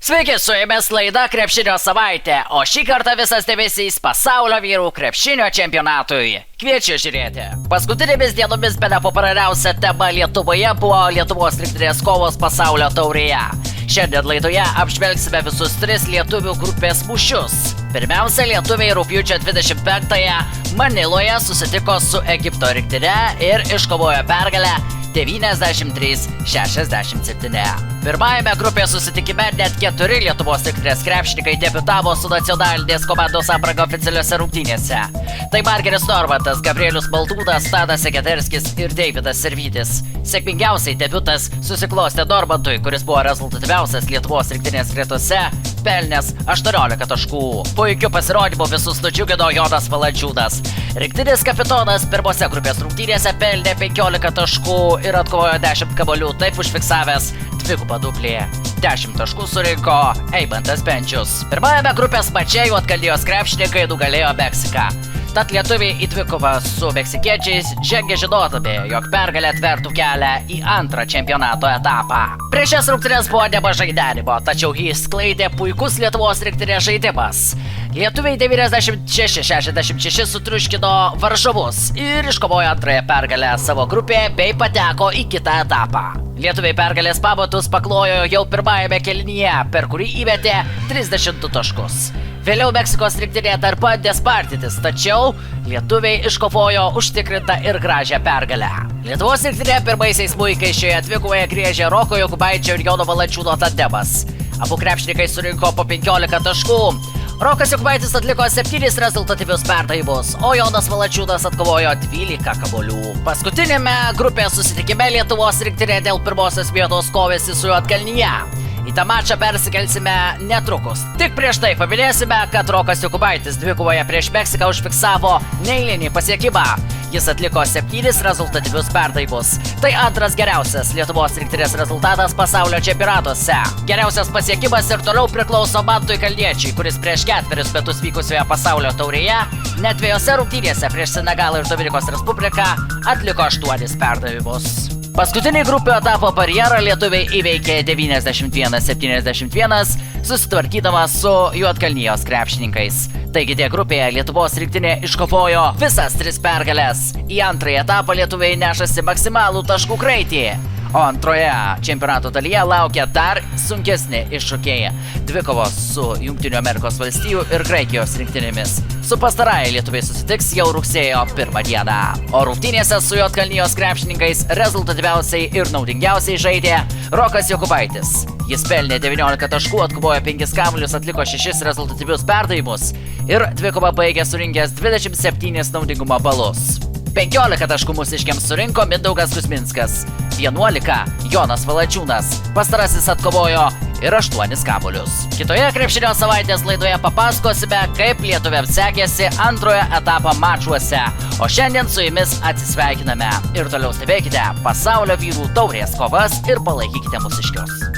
Sveiki, su jumis laida Krepšinio savaitė, o šį kartą visas dėmesys pasaulio vyrų krepšinio čempionatui. Kviečiu žiūrėti. Paskutinėmis dienomis bene populiariausia tema Lietuvoje buvo Lietuvos rinktinės kovos pasaulio taurėje. Šiandien laidoje apžvelgsime visus 3 lietuvių grupės mūšius. Pirmiausia, lietuviai rugpjūčio 25-ąją Maniloje susitiko su Egipto rinktine ir iškovojo pergalę 93-67. Pirmajame grupės susitikime net 4 Lietuvos rinktinės krepšininkai debiutavo su nacionalinės komandos apranga oficialiuose rungtynėse. Tai Margeris Normantas, Gabrielius Baltūnas, Tadas Segeterskis ir Deividas Sirvytis. Sėkmingiausiai debiutas susiklostė Normantui, kuris buvo rezultatyviausias Lietuvos rinktinės gretose, pelnęs 18 taškų. Puikiu pasirodymu visus nudžiugino Jonas Valančiūnas. Rinktinės kapitonas pirmose grupės rungtynėse pelnė 15 taškų ir atkovojo 10 kamuolių, taip užfiksavęs dvigubą dublį. 10 taškų surinko Eimantas Benčius. Pirmajame grupės mače Juodkalnijos krepšininkai nugalėjo Meksiką. Tad lietuviai į dvikovą su meksikiečiais žengė žinodami, jog pergalė atvertų kelią į antrą čempionato etapą. Prieš šias rungtynes buvo nemažai nerimo, tačiau jį skleidė puikus Lietuvos rinktinės žaidimas. Lietuviai 96-66 sutriuškino varžovus ir iškovojo antrąją pergalę savo grupėje bei pateko į kitą etapą. Lietuviai pergalės pamatus paklojo jau pirmajame kėlinyje, per kurį įmetė 32 taškus. Vėliau Meksikos rinktinė dar bandė spartytis, tačiau lietuviai iškovojo užtikrintą ir gražią pergalę. Lietuvos rinktinė pirmaisiais smuikais šioje dvikovoje griežė Roko Jokubaičio ir Jono Valančiūno tandemas. Abu krepšininkai surinko po 15 taškų. Rokas Jokubaitis atliko 7 rezultatyvius perdavimus, o Jonas Valančiūnas atkovojo 12 kamuolių. Paskutinėme grupės susitikime Lietuvos rinktinė dėl pirmosios vietos kovėsi su Juodkalnija. Į tą mačą persikelsime netrukus. Tik prieš tai paminėsime, kad Rokas Jokubaitis dvikovoje prieš Meksiką užfiksavo neeilinį pasiekimą. Jis atliko 7 rezultatyvius perdavimus. Tai antras geriausias Lietuvos rinktinės rezultatas pasaulio čempionatuose. Geriausias pasiekimas ir toliau priklauso Mantui Kalniečiui, kuris prieš 4 metus vykusioje pasaulio taurėje net 2 rungtynėse prieš Senegalą ir Dominikos Respubliką atliko 8 perdavimus. Paskutinį grupių etapo barjerą lietuviai įveikė 91-71, susitvarkydamas su Juodkalnijos krepšininkais. Taigi tie grupėje Lietuvos rinktinė iškovojo visas 3 pergales. Į antrąjį etapą lietuviai nešasi maksimalų taškų kraitį. O antroje čempionato dalyje laukia dar sunkesni iššūkiai – dvikovos su Jungtinių Amerikos valstijų ir Graikijos rinktinėmis. Su pastarąja lietuviai susitiks jau rugsėjo 1 dieną. O rungtynėse su Juodkalnijos krepšininkais rezultatyviausiai ir naudingiausiai žaidė Rokas Jokubaitis. Jis pelnė 19 taškų, atkovojo 5 kamuolius, atliko 6 rezultatyvius perdavimus ir dvikovą baigė surinkęs 27 naudingumo balus. 15 taškų mūsiškiams surinko Mindaugas Kuzminskas, 11 Jonas Valančiūnas, pastarasis atkovojo ir 8 kamuolius. Kitoje krepšinio savaitės laidoje papasakosime, kaip lietuviams sekėsi antrojo etapo mačuose, o šiandien su jumis atsisveikiname ir toliau stebėkite pasaulio vyrų taurės kovas ir palaikykite mūsiškius.